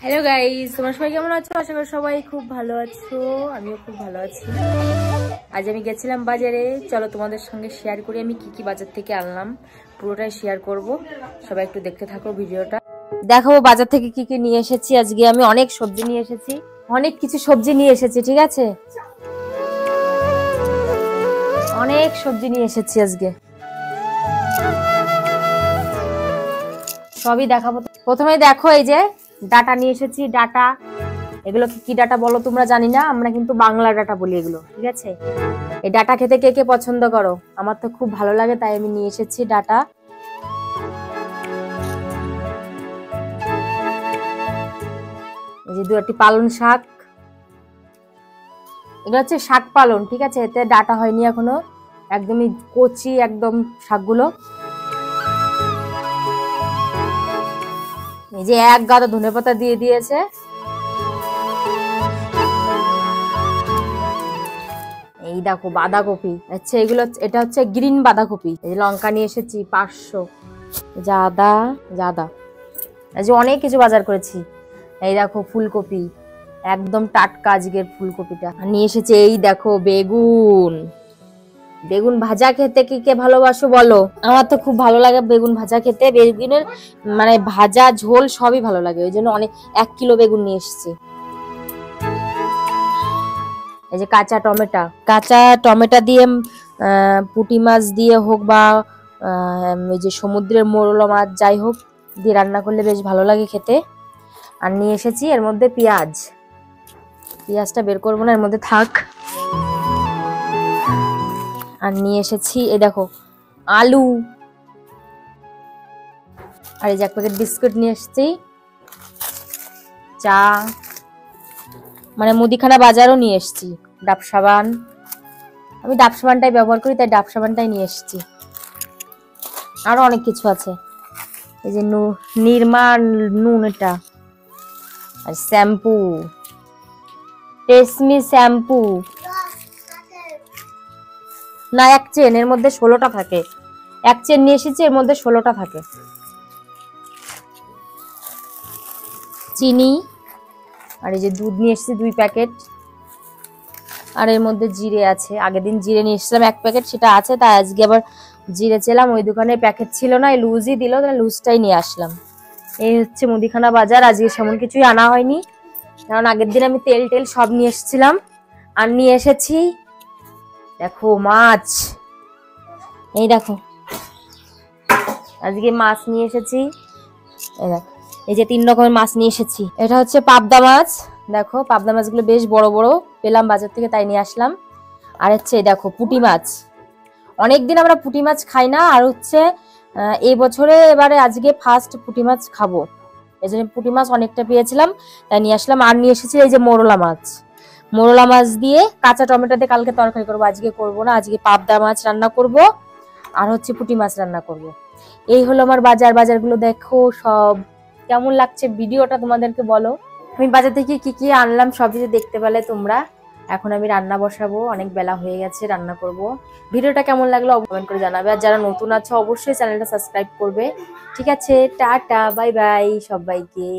Hello guys, তোমরা সবাই কেমন আছো? আশা করি সবাই খুব ভালো আছো। আমিও খুব ভালো আছি। আজ আমি গেছিলাম বাজারে। চলো তোমাদের সঙ্গে শেয়ার করি আমি কি কি বাজার থেকে আনলাম, পুরোটাই শেয়ার করব। সবাই একটু দেখতে থাকো ভিডিওটা। দেখাবো বাজার থেকে কি কি নিয়ে এসেছি। আজকে আমি অনেক সবজি নিয়ে এসেছি, অনেক কিছু সবজি নিয়ে এসেছি, ঠিক আছে? অনেক সবজি নিয়ে এসেছি আজকে, সবই দেখাবো। প্রথমে দেখো, এই যে ডাটা নিয়ে এসেছি। ডাটা, এগুলো কি ডাটা বলো তোমরা, জানি না, আমরা কিন্তু বাংলা ডাটা বলি এগুলো, ঠিক আছে? এই ডাটা খেতে কে কে পছন্দ করো? আমার তো খুব ভালো লাগে, তাই আমি নিয়ে এসেছি ডাটা। এই যে দুটি পালং শাক, এগুলো হচ্ছে শাক পালং, ঠিক আছে? এতে ডাটা হয়নি এখনো, একদমই কচি একদম শাকগুলো। এই যে এক গাদা ধনেপাতা দিয়ে দিয়েছে। এই দেখো বাঁধাকপি, আচ্ছা এগুলো, এটা হচ্ছে গ্রিন বাঁধাকপি। এই যে লঙ্কা নিয়ে এসেছি 500। আদা, এই যে অনেক কিছু বাজার করেছি। এই দেখো ফুলকপি, একদম টাটকা আজকের ফুলকপিটা নিয়ে এসেছি। এই দেখো বেগুন, বেগুন ভাজা খেতে কি কে ভালোবাসো বলো? আমার তো খুব ভালো লাগে বেগুন ভাজা খেতে। বেগুনের মানে ভাজা ঝোল সবই ভালো লাগে, ওই জন্য অনেক 1 কিলো বেগুন নিয়ে এসেছি। এই যে কাঁচা টমেটো দিয়ে পুঁটি মাছ দিয়ে হোক বা ওই যে সমুদ্রের মোরলা মাছ যাই হোক দিয়ে রান্না করলে বেশ ভালো লাগে খেতে। আর নিয়ে এসেছি এর মধ্যে পেঁয়াজটা বের করবো না, এর মধ্যে থাক। আর নিয়ে এসেছি এই দেখো আলু, আর এই যে 1 প্যাকেট বিস্কুট নিয়ে এসেছি। চা, মানে মুদিখানা বাজারও নিয়ে এসেছি। ডাব সাবান, আমি ডাব সাবানটাই ব্যবহার করি, তাই ডাব সাবানটাই নিয়ে এসেছি। আরো অনেক কিছু আছে। এই যে নির্মা নুন, এটা আর শ্যাম্পু, টেসমি শ্যাম্পু না, 1 চেন, এর মধ্যে 16টা থাকে। 1 চেন নিয়ে এসেছি, এর মধ্যে 16টা থাকে। চিনি, আর এই যে দুধ নিয়ে এসেছি 2 প্যাকেট। আর এর মধ্যে জিরে আছে, আগের দিন জিরে নিয়ে এসেছিলাম 1 প্যাকেট, সেটা আছে, তাই আজকে আবার জিরে চেলাম। ওই দোকানে প্যাকেট ছিল না, এই লুজই দিল, তাই লুজটাই নিয়ে আসলাম। এই হচ্ছে মুদিখানা বাজার। আজকে সেমন কিছুই আনা হয়নি, কারণ আগের দিন আমি তেল সব নিয়ে এসেছিলাম। আর নিয়ে এসেছি দেখো মাছ, এই দেখো আজকে মাছ নিয়ে এসেছি। এই দেখো, এই যে 3 রকমের মাছ নিয়ে এসেছি। এটা হচ্ছে পাবদা মাছ, দেখো পাবদা মাছগুলো বেশ বড় বড় পেলাম বাজার থেকে, তাই নিয়ে আসলাম। আর হচ্ছে দেখো পুঁটি মাছ, অনেকদিন আমরা পুঁটি মাছ খাই না, আর হচ্ছে এই বছরে এবারে আজকে ফার্স্ট পুঁটি মাছ খাবো, এই জন্য পুঁটি মাছ অনেকটা পেয়েছিলাম, তাই নিয়ে আসলাম। আর নিয়ে এসেছি এই যে মোরলা মাছ দিয়ে কাঁচা টমেটো দিয়ে কালকে তরকারি করবো, আজকে করবো না। আজকে পাবদা মাছ রান্না করব, আর হচ্ছে পুঁটি মাছ রান্না করব। এই হলো আমার বাজারগুলো। দেখো সব কেমন লাগছে ভিডিওটা তোমাদেরকে বলো। আমি বাজার থেকে কি কি আনলাম সব কিছু দেখতে পেলে তোমরা। এখন আমি রান্না বসাবো, অনেক বেলা হয়ে গেছে, রান্না করব। ভিডিওটা কেমন লাগলো কমেন্ট করে জানাবে, আর যারা নতুন আছো অবশ্যই চ্যানেলটা সাবস্ক্রাইব করবে। ঠিক আছে, টাটা, বাই বাই সবাইকে।